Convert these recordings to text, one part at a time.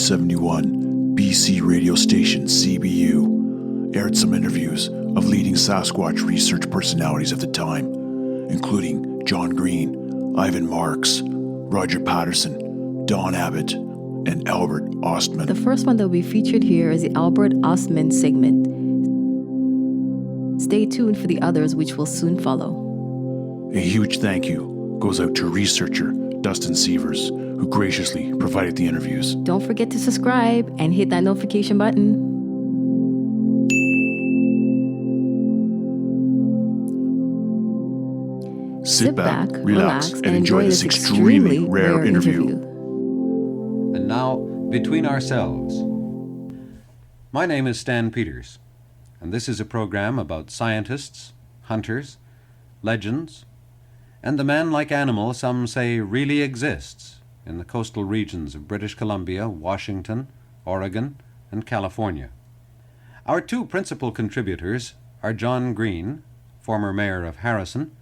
1971, BC radio station CBU aired some interviews of leading Sasquatch research personalities of the time, including John Green, Ivan Marx, Roger Patterson, Don Abbott, and Albert Ostman. The first one that will be featured here is the Albert Ostman segment. Stay tuned for the others, which will soon follow. A huge thank you goes out to researcher Dustin Severs, who graciously provided the interviews. Don't forget to subscribe and hit that notification button. Sit back, relax, and enjoy this extremely rare interview. And now, Between Ourselves. My name is Stan Peters, and this is a program about scientists, hunters, legends, and the man-like animal some say really exists in the coastal regions of British Columbia, Washington, Oregon, and California. Our two principal contributors are John Green, former mayor of Harrison,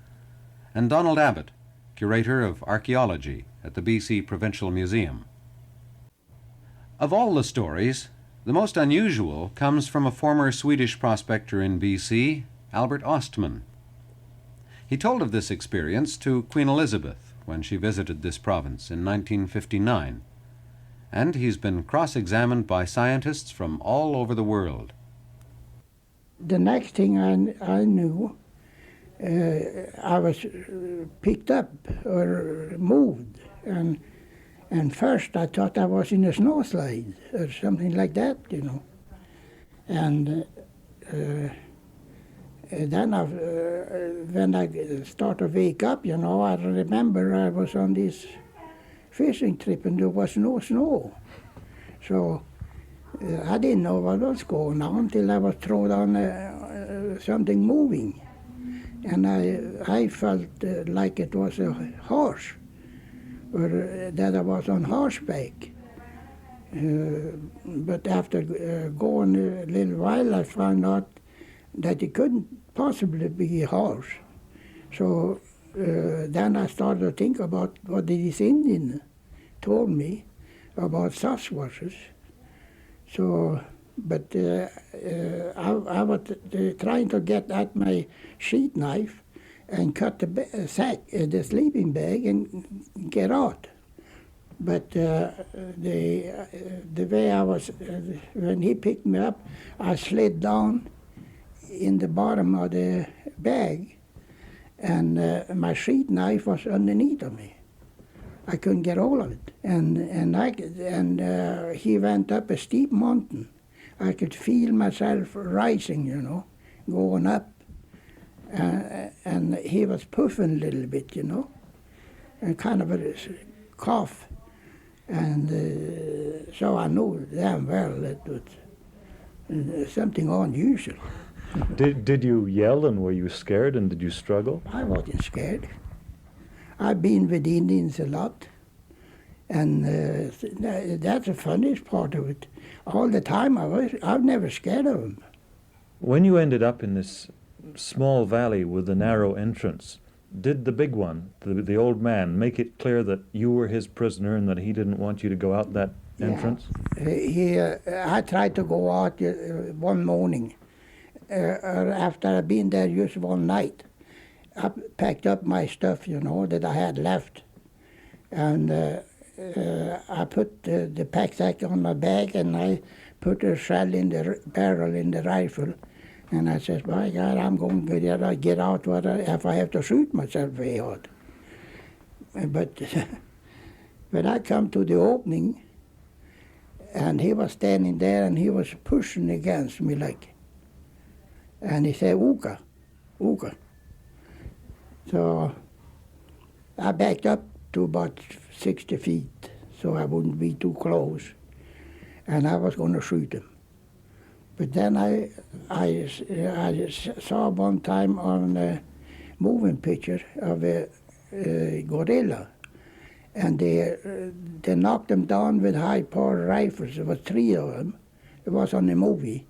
and Donald Abbott, curator of archaeology at the BC Provincial Museum. Of all the stories, the most unusual comes from a former Swedish prospector in BC, Albert Ostman. He told of this experience to Queen Elizabeth when she visited this province in 1959, and he's been cross-examined by scientists from all over the world. The next thing I knew, I was picked up or moved, and first I thought I was in a snowslide or something like that, you know. And then when I start to wake up, you know, I remember I was on this fishing trip and there was no snow. So I didn't know what was going on until I was thrown on something moving. And I felt like it was a horse, or that I was on horseback. But after going a little while, I found out that it couldn't possibly be a horse. So then I started to think about what this Indian told me about Sasquatches. So, but I was trying to get at my sheath knife and cut the sleeping bag and get out. But the way I was, when he picked me up, I slid down in the bottom of the bag, and my sheath knife was underneath of me. I couldn't get hold of it, and he went up a steep mountain. I could feel myself rising, you know, going up, and he was puffing a little bit, you know, and kind of a cough, and so I knew damn well that was something unusual. Did you yell, and were you scared, and did you struggle? I wasn't scared. I've been with Indians a lot, and that's the funniest part of it. All the time I've never scared of them. When you ended up in this small valley with a narrow entrance, did the big one, the old man, make it clear that you were his prisoner and that he didn't want you to go out that entrance? I tried to go out one morning. After I'd been there just one night, I packed up my stuff, you know, that I had left, and I put the pack sack on my back, and I put a shell in the barrel in the rifle, and I said, "My God, I'm going to get out if I have to shoot myself way out." But when I come to the opening, and he was standing there, and he was pushing against me like. And he said, "Uka, Uka." So I backed up to about 60 feet so I wouldn't be too close. And I was going to shoot him. But then I saw one time on a moving picture of a gorilla. And they knocked him down with high-powered rifles. There were 3 of them. It was on a movie.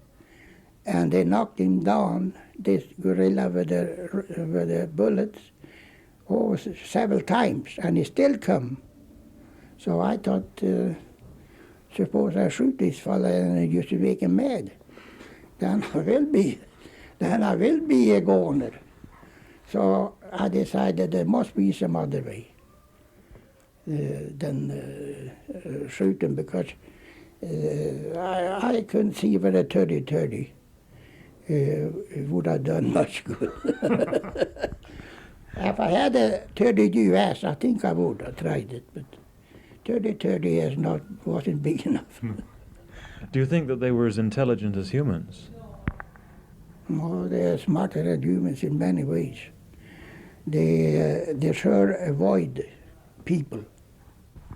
And they knocked him down, this gorilla with the bullets, several times, and he still come. So I thought suppose I shoot this fella and just to make him mad, then I will be a goner. So I decided there must be some other way than shoot him, because I couldn't see whether 30-30 would have done much good. If I had a 30 US, I think I would have tried it, but 30-30 wasn't big enough. Do you think that they were as intelligent as humans? No, they're smarter than humans in many ways. They sure avoid people.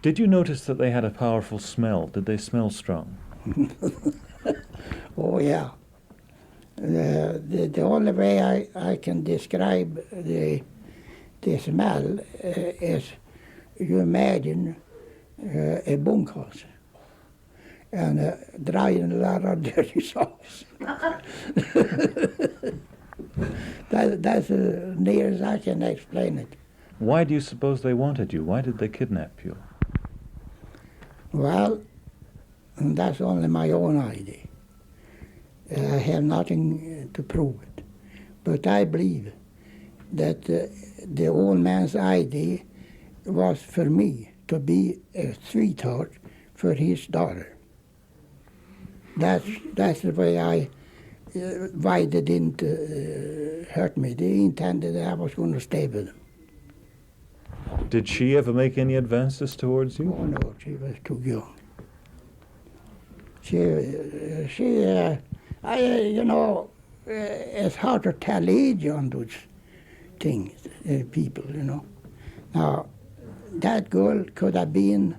Did you notice that they had a powerful smell? Did they smell strong? Oh, yeah. The only way I can describe the smell is, you imagine a bunkhouse and drying a lot of dirty socks. That's as near as I can explain it. Why do you suppose they wanted you? Why did they kidnap you? Well, that's only my own idea. I have nothing to prove it. But I believe that the old man's idea was for me to be a sweetheart for his daughter. That's the way why they didn't hurt me. They intended that I was going to stay with them. Did she ever make any advances towards you? Oh no, she was too young. It's hard to tell age on those things, people, you know. Now, that girl could have been,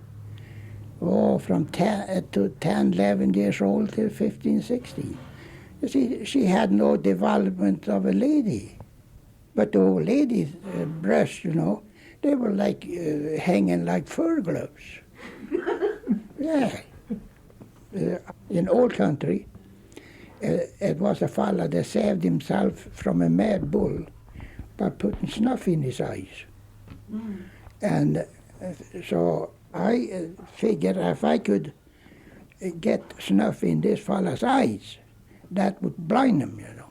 from 10 to 10, 11 years old till 15, 16. You see, she had no development of a lady. But the old lady's breasts, you know, they were like hanging like fur gloves. Yeah. In old country, it was a fella that saved himself from a mad bull by putting snuff in his eyes. And so I figured if I could get snuff in this fella's eyes, that would blind him, you know.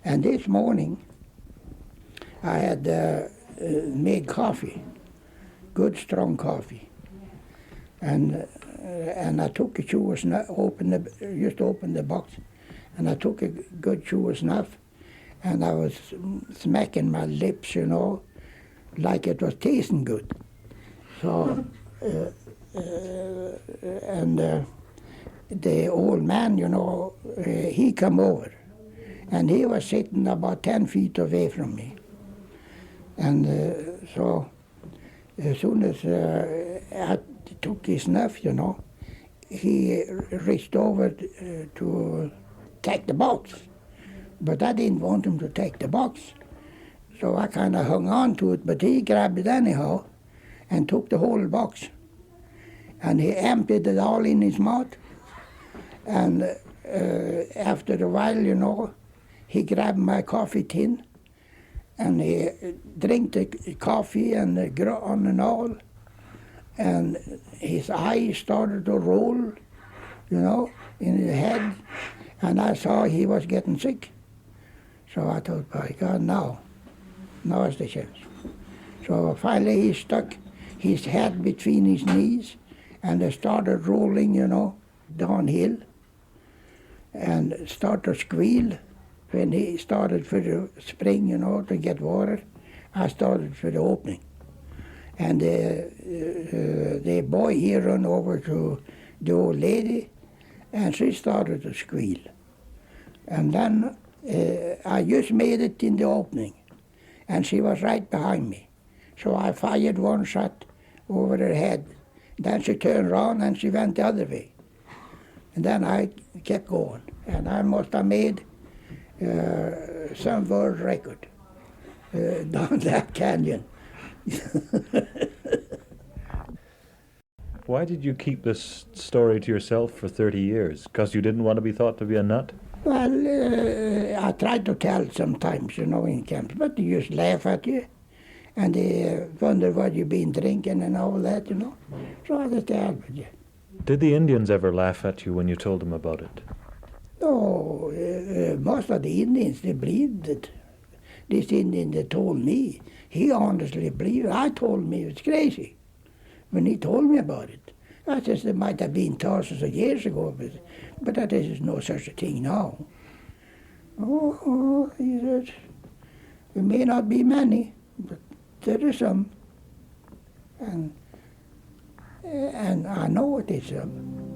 And this morning, I had made coffee, good strong coffee, and I took a chew of snuff, opened the box, and I took a good chew of snuff, and I was smacking my lips, you know, like it was tasting good. So, the old man, you know, he come over, and he was sitting about 10 feet away from me. And so as soon as I took his snuff, you know, he reached over to take the box. But I didn't want him to take the box. So I kind of hung on to it, but he grabbed it anyhow and took the whole box. And he emptied it all in his mouth. And after a while, you know, he grabbed my coffee tin and he drank the coffee and the ground and all. And his eyes started to roll, you know, in his head. And I saw he was getting sick. So I thought, by God, now is the chance. So finally he stuck his head between his knees and they started rolling, you know, downhill and started to squeal. When he started for the spring, you know, to get water, I started for the opening. And the boy here ran over to the old lady and she started to squeal. And then I just made it in the opening and she was right behind me. So I fired one shot over her head. Then she turned around and she went the other way. And then I kept going. And I must have made some world record down that canyon. Why did you keep this story to yourself for 30 years? Because you didn't want to be thought to be a nut? Well, I tried to tell sometimes, you know, in camps, but they just laugh at you. And they wonder what you've been drinking and all that, you know. So I just tell with you. Did the Indians ever laugh at you when you told them about it? No, most of the Indians, they believed it. This Indian that told me, he honestly believed it. I told him he was crazy when he told me about it. I said it might have been thousands of years ago, but that is no such a thing now. Oh, he said, it may not be many, but there is some. And I know it is some.